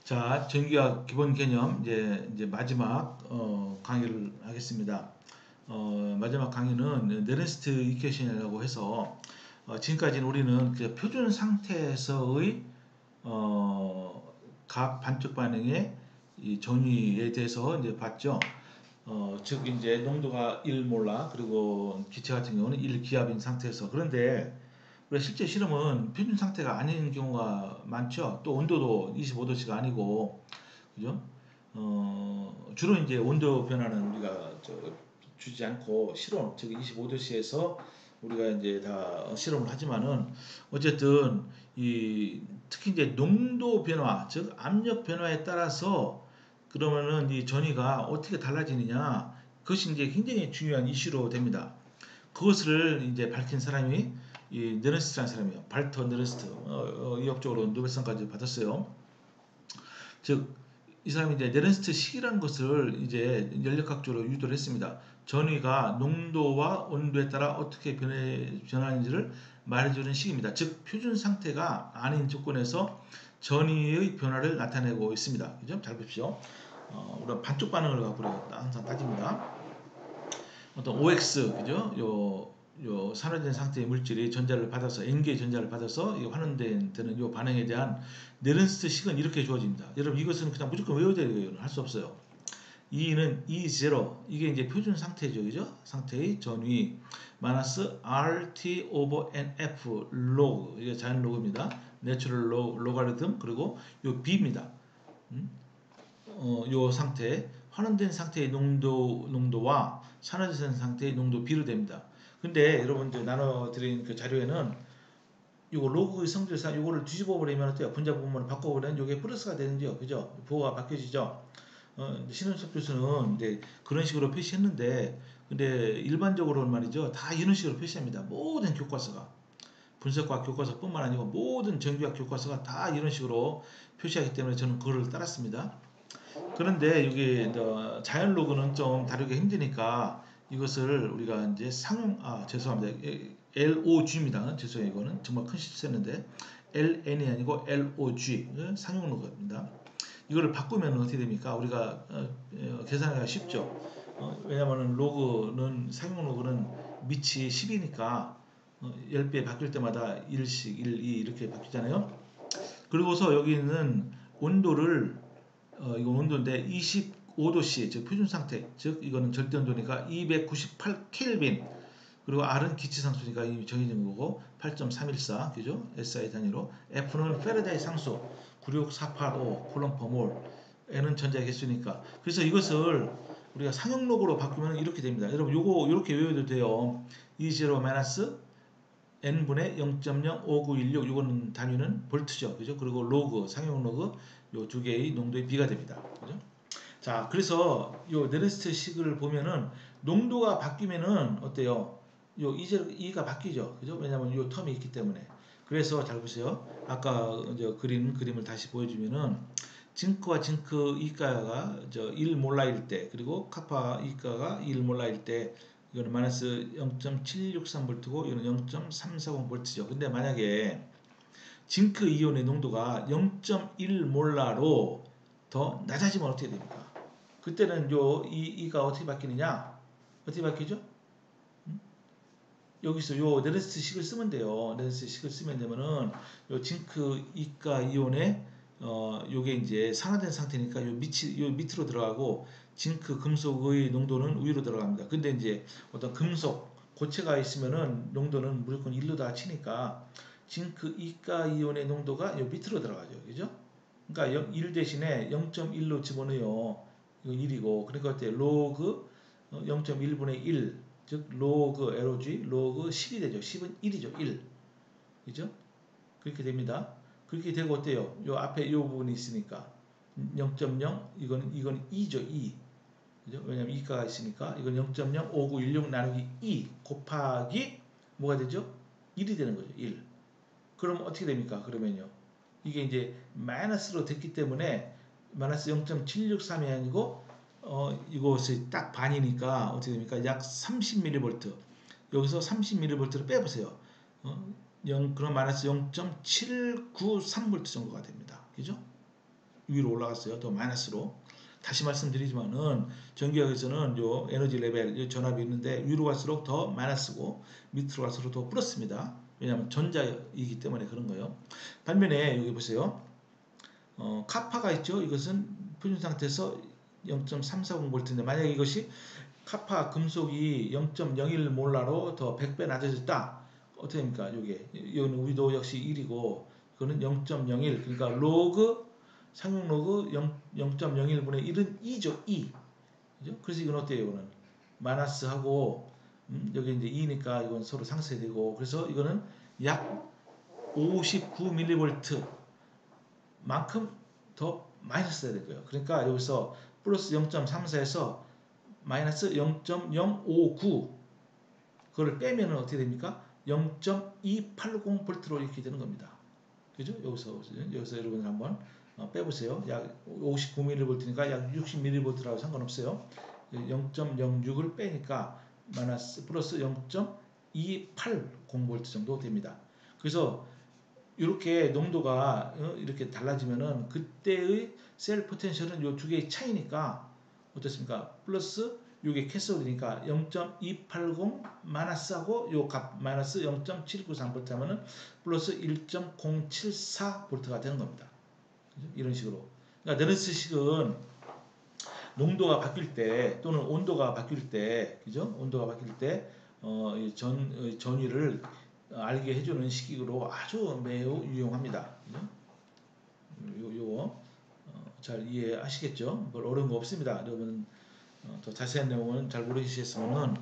자, 전기학 기본 개념 이제 마지막 강의를 하겠습니다. 마지막 강의는 네른스트 이퀘션이라고 해서 지금까지는 우리는 그 표준 상태에서의 각 반쪽 반응의 이 정의에 대해서 이제 봤죠. 즉 이제 농도가 1몰라 그리고 기체 같은 경우는 1기압인 상태에서 그런데 우리가 실제 실험은 표준 상태가 아닌 경우가 많죠. 또 온도도 25도씨가 아니고 그죠? 주로 이제 온도 변화는 우리가 주지 않고 실온, 즉 25도씨에서 우리가 이제 다 실험을 하지만은 어쨌든 이 특히 이제 농도 변화, 즉 압력 변화에 따라서 그러면은 이 전위가 어떻게 달라지느냐 그것이 이제 굉장히 중요한 이슈로 됩니다. 그것을 이제 밝힌 사람이 이 느른스트라는 사람이에요. 발터 느른스트. 의학적으로 노벨상까지 받았어요. 즉 이 사람이 이제 네른스트 식이라는 것을 이제 연력학적으로 유도를 했습니다. 전위가 농도와 온도에 따라 어떻게 변하는지를 말해주는 식입니다. 즉 표준 상태가 아닌 조건에서 전위의 변화를 나타내고 있습니다. 그죠? 잘 보십시오. 우리가 반쪽 반응을 갖고 항상 따집니다. 어떤 OX 그죠? 요 산화된 상태의 물질이 전자를 받아서 N개의 전자를 받아서 이 환원되는 요 반응에 대한 네른스트 식은 이렇게 주어집니다. 여러분 이것은 그냥 무조건 외워야 돼요. 할 수 없어요. E는 E0 이게 이제 표준 상태죠, 그죠? 상태의 전위 마이너스 RT over NF log 이게 자연 로그입니다. 내추럴 로가리즘 그리고 요 B입니다. 요 상태 환원된 상태의 농도와 산화된 상태의 농도 B로 됩니다. 근데 여러분들 나눠드린 그 자료에는 이거 로그의 성질상 이거를 뒤집어 버리면 어때요? 분자 부분을 바꿔버리면 이게 플러스가 되는지요, 그죠? 부호가 바뀌어지죠. 신은섭 교수는 이제 그런 식으로 표시했는데, 근데 일반적으로는 말이죠, 다 이런 식으로 표시합니다. 모든 교과서가 분석과학 교과서뿐만 아니고 모든 정규학 교과서가 다 이런 식으로 표시하기 때문에 저는 그거를 따랐습니다. 그런데 여기 자연 로그는 좀 다루기 힘드니까 이것을 우리가 이제 죄송합니다. LOG입니다. 죄송해요. 이거는 정말 큰 실수했는데 LN이 아니고 LOG 상용 로그입니다. 이거를 바꾸면 어떻게 됩니까? 우리가 계산하기가 쉽죠. 왜냐하면 로그는 상용 로그는 밑이 10이니까 10배 바뀔 때마다 1씩 1, 2 이렇게 바뀌잖아요. 그리고서 여기 있는 온도를 이건 온도인데 25도씨 즉 표준 상태 즉 이거는 절대 온도니까 298 켈빈 그리고 R은 기체상수니까 이미 정해진 거고 8.314 그죠? SI 단위로 F는 페라다이 상수 96485 콜롬 퍼몰 N은 전자의 개수니까 그래서 이것을 우리가 상용록으로 바꾸면 이렇게 됩니다. 여러분 요거 이렇게 외워도 돼요. E0 마이너스 n분의 0.05916 이거는 단위는 볼트죠. 그죠? 그리고 로그 상용 로그 요 두 개의 농도의 비가 됩니다. 그죠? 자, 그래서 요 네른스트 식을 보면은 농도가 바뀌면은 어때요? 요 E가 바뀌죠. 그죠? 왜냐면 요 텀이 있기 때문에. 그래서 잘 보세요. 아까 이제 그림을 다시 보여주면은 징크와 징크 이가가 1몰라일 때 그리고 카파 이가가 1몰라일 때 이거는 마이너스 0.763V고 이거는 0.340V죠. 근데 만약에 징크 이온의 농도가 0.1몰라로 더 낮아지면 어떻게 됩니까? 그때는 이가 어떻게 바뀌느냐? 어떻게 바뀌죠? 여기서 요 네른스트 식을 쓰면 돼요. 네른스트 식을 쓰면 되면은 요 징크 이가 이온의 요게 이제 산화된 상태니까 요 밑으로 들어가고 징크 금속의 농도는 위로 들어갑니다. 근데 이제 어떤 금속 고체가 있으면은 농도는 무조건 1로다 치니까 징크 이가 이온의 농도가 요 밑으로 들어가죠. 그죠? 그러니까 1 대신에 0.1로 집어넣어요. 이건 1이고 그러니까 어때? 로그 0.1분의 1 즉 로그 LOG 로그 10이 되죠. 10은 1이죠. 1. 그죠? 그렇게 됩니다. 그렇게 되고 어때요? 요 앞에 요 부분이 있으니까 0.0 이건 2죠. 2. 그죠? 왜냐면 이가가 있으니까 이건 0.05916 나누기 2 곱하기 뭐가 되죠? 1이 되는 거죠. 1. 그럼 어떻게 됩니까? 그러면요. 이게 이제 마이너스로 됐기 때문에 마이너스 0.763이 아니고 이것이 딱 반이니까 어떻게 됩니까? 약 30mV 여기서 30mV를 빼보세요. 그럼 마이너스 0.793V 정도가 됩니다. 그죠? 위로 올라갔어요. 더 마이너스로. 다시 말씀드리지만은 전기학에서는 요 에너지 레벨, 요 전압이 있는데 위로 갈수록 더 마이너스고 밑으로 갈수록 더 플러스입니다. 왜냐하면 전자이기 때문에 그런 거예요. 반면에 여기 보세요. 카파가 있죠. 이것은 표준 상태에서 0.340V인데 만약에 이것이 카파 금속이 0.01 몰라로 더 100배 낮아졌다. 어떻게 됩니까? 여기는 우리도 역시 1이고 그거는 0.01 그러니까 상용 로그 0.01분의 1은 2죠. 2. 그죠? 그래서 이건 어때요? 이거는 마이너스하고 여기 이제 2니까 이건 서로 상쇄되고 그래서 이거는 약 59mV 만큼 더 마이너스 돼야 되고요. 그러니까 여기서 플러스 0.34에서 마이너스 0.059 그거를 빼면은 어떻게 됩니까? 0.280V로 이렇게 되는 겁니다. 그죠? 여기서 여러분 한번 빼보세요. 약 59mV니까 약 60mV라고 상관없어요. 0.06을 빼니까 마이너스 플러스 0.280V 정도 됩니다. 그래서 이렇게 농도가 이렇게 달라지면은 그때의 셀 포텐셜은 이 두 개의 차이니까 어떻습니까? 플러스 요게 캐소드니까 0.280 마이너스하고 요 값 마이너스 0.793V 하면은 플러스 1.074V가 되는 겁니다. 그죠? 이런 식으로. 그러니까 네르스식은 농도가 바뀔 때 또는 온도가 바뀔 때, 그죠? 온도가 바뀔 때 전위를 알게 해주는 식으로 아주 매우 유용합니다. 그죠? 요거 잘 이해하시겠죠? 뭘 어려운 거 없습니다. 여러분 더 자세한 내용은 잘 모르시겠으면은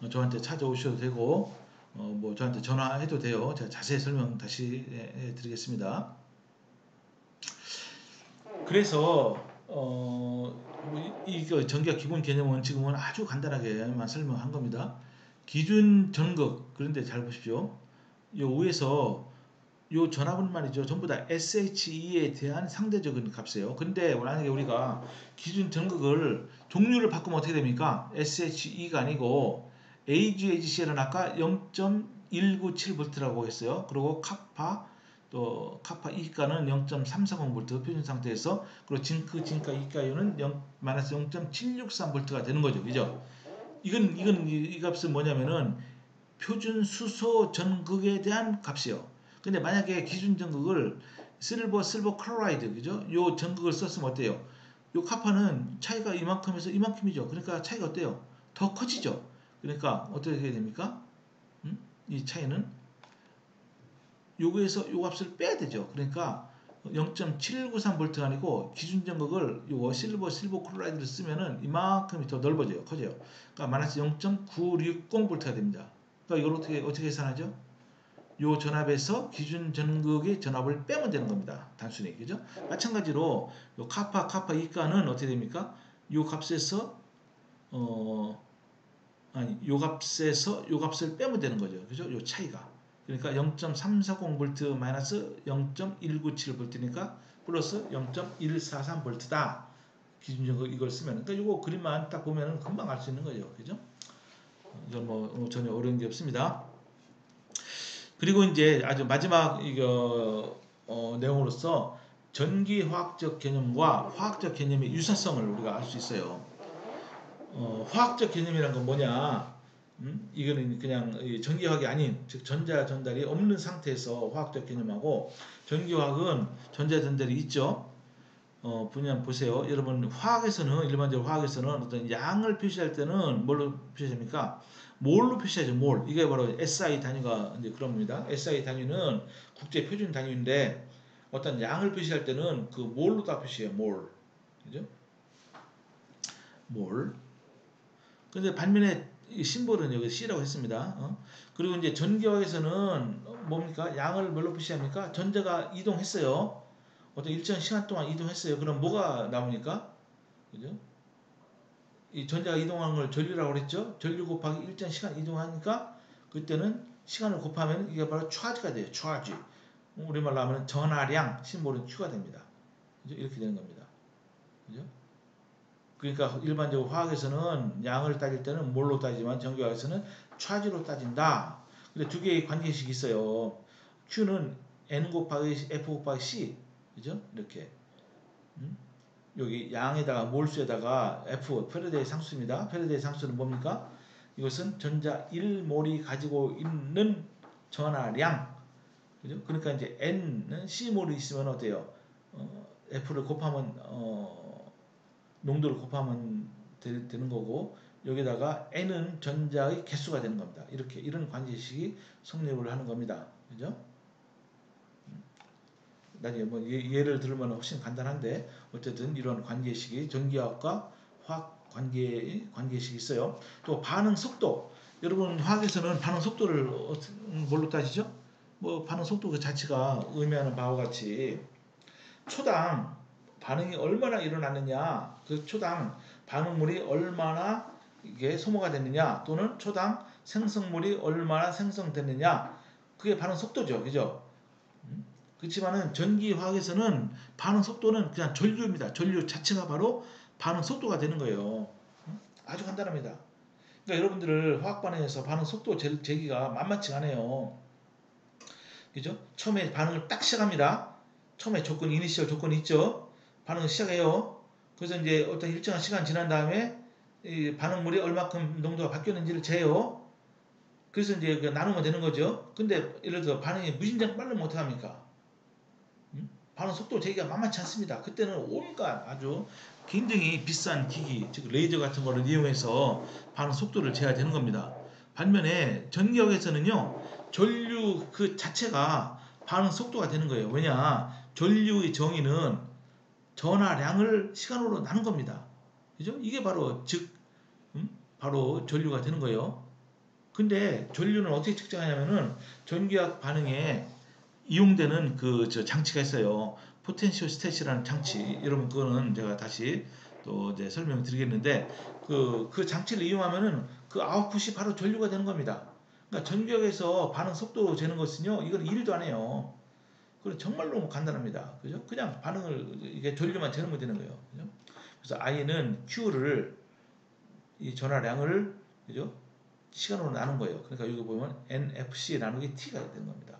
저한테 찾아오셔도 되고 뭐 저한테 전화해도 돼요. 제가 자세히 설명 다시 해드리겠습니다. 그래서 이거 전기학 기본 개념은 지금은 아주 간단하게만 설명한 겁니다. 기준 전극 그런데 잘 보십시오. 요 위에서 요 전압은 말이죠. 전부 다 SHE에 대한 상대적인 값이에요. 근데 만약에 우리가 기준 전극을 종류를 바꾸면 어떻게 됩니까? SHE가 아니고 AGCL은 아까 0.197V라고 했어요. 그리고 카파 이가는 0.340V 표준 상태에서 그리고 진가 이가율은 마이너스 0.763V가 되는 거죠. 그죠? 이 값은 뭐냐면은 표준 수소 전극에 대한 값이요. 근데 만약에 기준 전극을 실버 클로라이드 그죠? 요 전극을 썼으면 어때요? 요 카파는 차이가 이만큼에서 이만큼이죠. 그러니까 차이가 어때요? 더 커지죠. 그러니까 어떻게 해야 됩니까? 이 차이는 요거에서 요 값을 빼야 되죠. 그러니까 0.793V가 아니고 기준 전극을 요거 실버 클로라이드를 쓰면은 이만큼이 더 넓어져요. 커져요. 그러니까 마이너스 0.960V가 됩니다. 그러니까 이걸 어떻게 계산하죠? 요 전압에서 기준 전극의 전압을 빼면 되는 겁니다. 단순히 그죠? 마찬가지로 요 카파 이가는 어떻게 됩니까? 요 값에서 요 값을 빼면 되는 거죠. 그죠? 요 차이가. 그러니까 0.340V 마이너스 0.197V니까 플러스 0.143V다. 기준 전극 이걸 쓰면. 그러니까 요거 그림만 딱 보면은 금방 알 수 있는 거죠. 그죠? 이건 뭐 전혀 어려운 게 없습니다. 그리고 이제 아주 마지막 내용으로서 전기화학적 개념과 화학적 개념의 유사성을 우리가 알 수 있어요. 화학적 개념이란 건 뭐냐? 이거는 그냥 전기화학이 아닌 즉 전자 전달이 없는 상태에서 화학적 개념하고 전기화학은 전자 전달이 있죠. 분야 보세요. 여러분 화학에서는 일반적으로 화학에서는 어떤 양을 표시할 때는 뭘로 표시합니까? 몰로 표시하죠. 몰. 이게 바로 SI 단위가 이제 그런 겁니다. SI 단위는 국제 표준 단위인데 어떤 양을 표시할 때는 그 몰로 다 표시해요. 몰. 그죠? 몰. 근데 반면에 이 심볼은 여기 C라고 했습니다. 그리고 이제 전기화학에서는 뭡니까? 양을 뭘로 표시합니까? 전자가 이동했어요. 어떤 일정 시간 동안 이동했어요. 그럼 뭐가 나오니까? 그죠? 이 전자가 이동하는 걸 전류라고 그랬죠? 전류 곱하기 일정 시간 이동하니까 그때는 시간을 곱하면 이게 바로 차지가 돼요. 차지. 우리말로 하면 전하량, 심볼은 Q가 됩니다. 그죠? 이렇게 되는 겁니다. 그죠? 그러니까 일반적으로 화학에서는 양을 따질 때는 몰로 따지만 전기화학에서는 차지로 따진다. 근데 두 개의 관계식이 있어요. Q는 N 곱하기 F 곱하기 C. 그죠? 이렇게. 여기 양에다가 몰수에다가 F 페르데이 상수입니다. 페르데이 상수는 뭡니까? 이것은 전자 1몰이 가지고 있는 전하량, 그죠? 그러니까 이제 N은 C몰이 있으면 어때요? F를 곱하면 농도를 곱하면 되는 거고, 여기다가 N은 전자의 개수가 되는 겁니다. 이렇게 이런 관계식이 성립을 하는 겁니다. 그죠? 나중에 뭐 예를 들면 훨씬 간단한데, 어쨌든 이런 관계식이 전기화학과 화학 관계식이 있어요. 또 반응 속도. 여러분 화학에서는 반응 속도를 뭘로 따지죠? 뭐 반응 속도 그 자체가 의미하는 바와 같이 초당 반응이 얼마나 일어났느냐, 그 초당 반응물이 얼마나 이게 소모가 됐느냐, 또는 초당 생성물이 얼마나 생성됐느냐, 그게 반응 속도죠. 그죠? 그렇지만은 전기화학에서는 반응 속도는 그냥 전류입니다. 전류 자체가 바로 반응 속도가 되는 거예요. 아주 간단합니다. 그러니까 여러분들을 화학 반응에서 반응 속도 재기가 만만치가 않아요. 그죠? 처음에 반응을 딱 시작합니다. 처음에 조건, 이니셜 조건이 있죠. 반응을 시작해요. 그래서 이제 어떤 일정한 시간 지난 다음에 이 반응물이 얼마큼 농도가 바뀌었는지를 재요. 그래서 이제 나누면 되는 거죠. 근데 예를 들어 반응이 무진장 빠르면 어떡합니까? 반응 속도 재기가 만만치 않습니다. 그때는 온갖 아주 굉장히 비싼 기기, 즉 레이저 같은 거를 이용해서 반응 속도를 재야 되는 겁니다. 반면에 전기역에서는요, 전류 그 자체가 반응 속도가 되는 거예요. 왜냐, 전류의 정의는 전하량을 시간으로 나눈 겁니다. 그죠? 이게 바로 바로 전류가 되는 거예요. 근데 전류는 어떻게 측정하냐면은 전기학 반응에 이용되는 그 장치가 있어요. 포텐시오 스탯이라는 장치. 여러분 그거는 제가 다시 또 이제 설명드리겠는데, 그 장치를 이용하면은 그 아웃풋이 바로 전류가 되는 겁니다. 그러니까 전기역에서 반응 속도 재는 것은요, 이건 일도 안 해요. 그건 정말로 간단합니다. 그죠? 그냥 반응을 이게 전류만 재는 되는 거예요. 그죠? 그래서 I는 Q를 이 전하량을, 그죠? 시간으로 나눈 거예요. 그러니까 여기 보면 NFC 나누기 T가 되는 겁니다.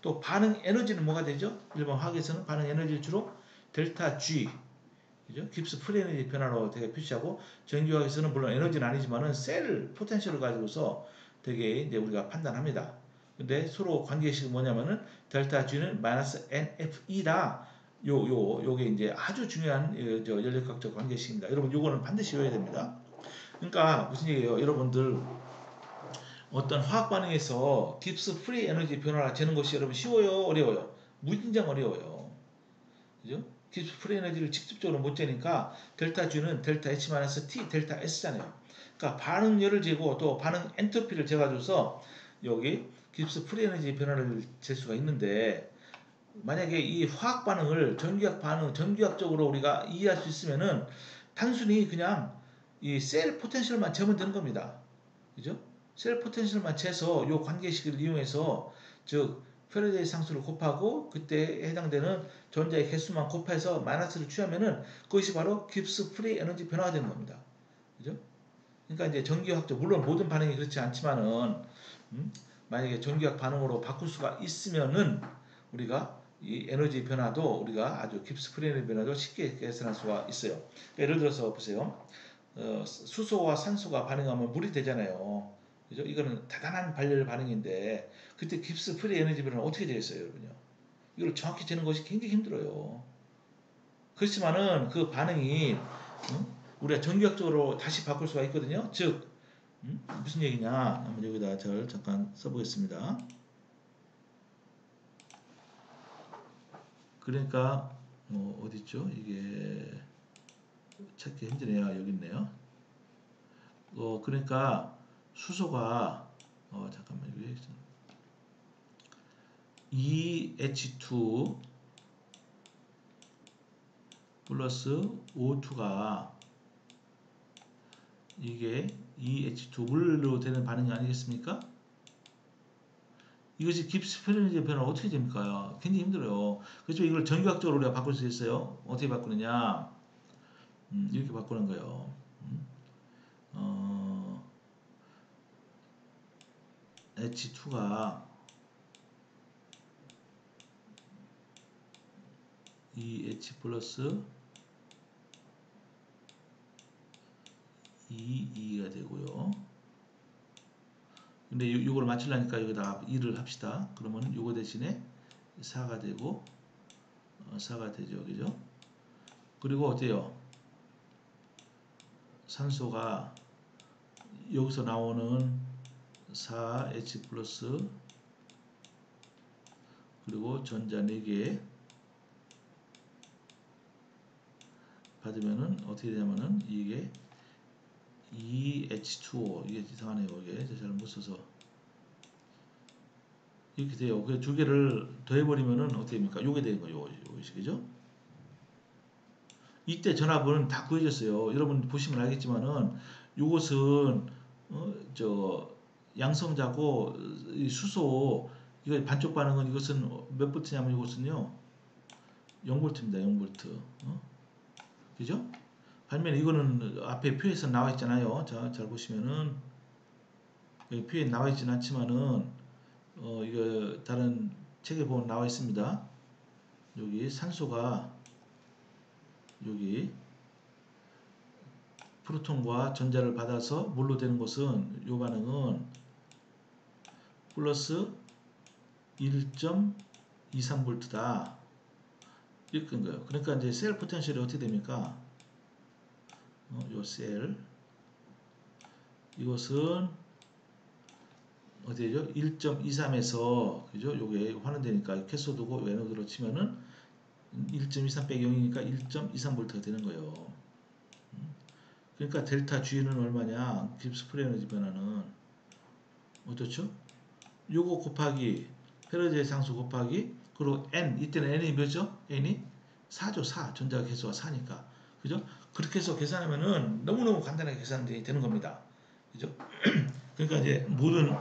또 반응 에너지는 뭐가 되죠? 일반 화학에서는 반응 에너지를 주로 델타 G, 그죠? 깁스 프리 에너지 변화로 되게 표시하고, 전기화학에서는 물론 에너지는 아니지만은 셀 포텐셜을 가지고서 되게 이제 우리가 판단합니다. 근데 서로 관계식은 뭐냐면은 델타 G는 마이너스 NFE다. 요게 이제 아주 중요한 연력학적 관계식입니다. 여러분 요거는 반드시 외워야 됩니다. 그러니까 무슨 얘기예요? 여러분들 어떤 화학 반응에서 깁스 프리 에너지 변화를 재는 것이 여러분 쉬워요? 어려워요? 무진장 어려워요. 그죠? 깁스 프리 에너지를 직접적으로 못 재니까 델타 G는 델타 H-T 델타 S잖아요. 그러니까 반응열을 재고 또 반응 엔트로피를 재가지고서 여기 깁스 프리 에너지 변화를 잴 수가 있는데, 만약에 이 화학 반응을 전기학 반응, 전기학적으로 우리가 이해할 수 있으면은 단순히 그냥 이 셀 포텐셜만 재면 되는 겁니다. 그죠? 셀 포텐셜만 재서 요 관계식을 이용해서, 즉 페라데이 상수를 곱하고 그때 해당되는 전자의 개수만 곱해서 마이너스를 취하면은 그것이 바로 깁스 프리 에너지 변화가 되는 겁니다. 그죠? 그러니까 이제 전기학적, 물론 모든 반응이 그렇지 않지만은 만약에 전기학 반응으로 바꿀 수가 있으면은 우리가 이 에너지 변화도 우리가 아주 깁스 프리 에너지 변화도 쉽게 계산할 수가 있어요. 그러니까 예를 들어서 보세요. 수소와 산소가 반응하면 물이 되잖아요. 그죠? 이거는 대단한 발열 반응인데, 그때 깁스 프리 에너지 변화는 어떻게 되겠어요, 여러분요? 이걸 정확히 재는 것이 굉장히 힘들어요. 그렇지만은 그 반응이 우리가 전기학적으로 다시 바꿀 수가 있거든요. 즉 무슨 얘기냐? 한번 여기다 절 잠깐 써보겠습니다. 그러니까 어디 있죠? 이게 찾기 힘드네요. 여기 있네요. 그러니까 수소가 잠깐만, 위에 2H2 플러스 O2가 이게 2H2 물로 되는 반응이 아니겠습니까? 이것이 깁스 페르니제 변화가 어떻게 됩니까? 굉장히 힘들어요. 그렇죠? 이걸 전기학적으로 우리가 바꿀 수 있어요. 어떻게 바꾸느냐? 이렇게 바꾸는 거예요. H2가 2H 플러스 2가 되고요. 근데 요걸 맞추려니까 여기다 2를 합시다. 그러면 요거 대신에 4가 되고 4가 되죠. 그죠? 그리고 어때요? 산소가 여기서 나오는 4H 플러스 그리고 전자 4개 받으면은 어떻게 되냐면은 이게 2H2O 이게 이상하네요. 이게 잘 못 써서 이렇게 돼요. 그 두 개를 더해버리면은 어떻게 됩니까? 요게 되는 거예요. 요식이죠. 이때 전압은 다 구해졌어요. 여러분 보시면 알겠지만은 요것은 저 양성자고 이 수소 이거 반쪽 반응은 이것은 몇 볼트냐면 이것은요 0볼트입니다. 0볼트. 그죠? 반면에 이거는 앞에 표에서 나와 있잖아요. 자, 잘 보시면은 여기 표에 나와 있지는 않지만은 이거 다른 책에 보면 나와 있습니다. 여기 산소가 여기 프로톤과 전자를 받아서 물로 되는 것은 이 반응은 플러스 1.23V다. 이렇게 된 거예요. 그러니까 이제 셀 포텐셜이 어떻게 됩니까? 요 셀 이것은 어디죠? 1.23에서 그죠? 요게 환원되니까 캐소드고 에노드로 치면은 1.23 빼기 0이니까 1.23V가 되는 거예요. 그러니까 델타 G는 얼마냐? 깁스 프리 에너지 변화는 어떻죠? 요거 곱하기 페르제 상수 곱하기 그리고 n 이때는 n이 몇이죠? n이 4죠. 4 전자 개수가 4니까 그죠? 그렇게 해서 계산하면은 너무너무 간단하게 계산이 되는 겁니다. 그죠? 그러니까 이제 모든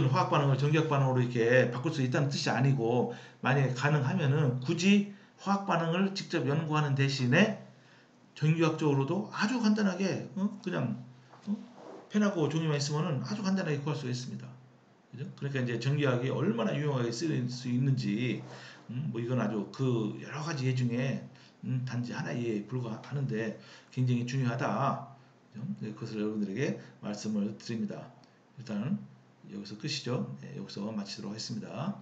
화학 반응을 전기학 반응으로 이렇게 바꿀 수 있다는 뜻이 아니고 만약에 가능하면은 굳이 화학 반응을 직접 연구하는 대신에 전기학적으로도 아주 간단하게 그냥 펜하고 종이만 있으면은 아주 간단하게 구할 수가 있습니다. 그죠? 그러니까 이제 전기학이 얼마나 유용하게 쓰일 수 있는지 뭐 이건 아주 그 여러 가지 예 중에 단지 하나의 예에 불과하는데 굉장히 중요하다. 그죠? 그것을 여러분들에게 말씀을 드립니다. 일단 여기서 끝이죠. 네, 여기서 마치도록 하겠습니다.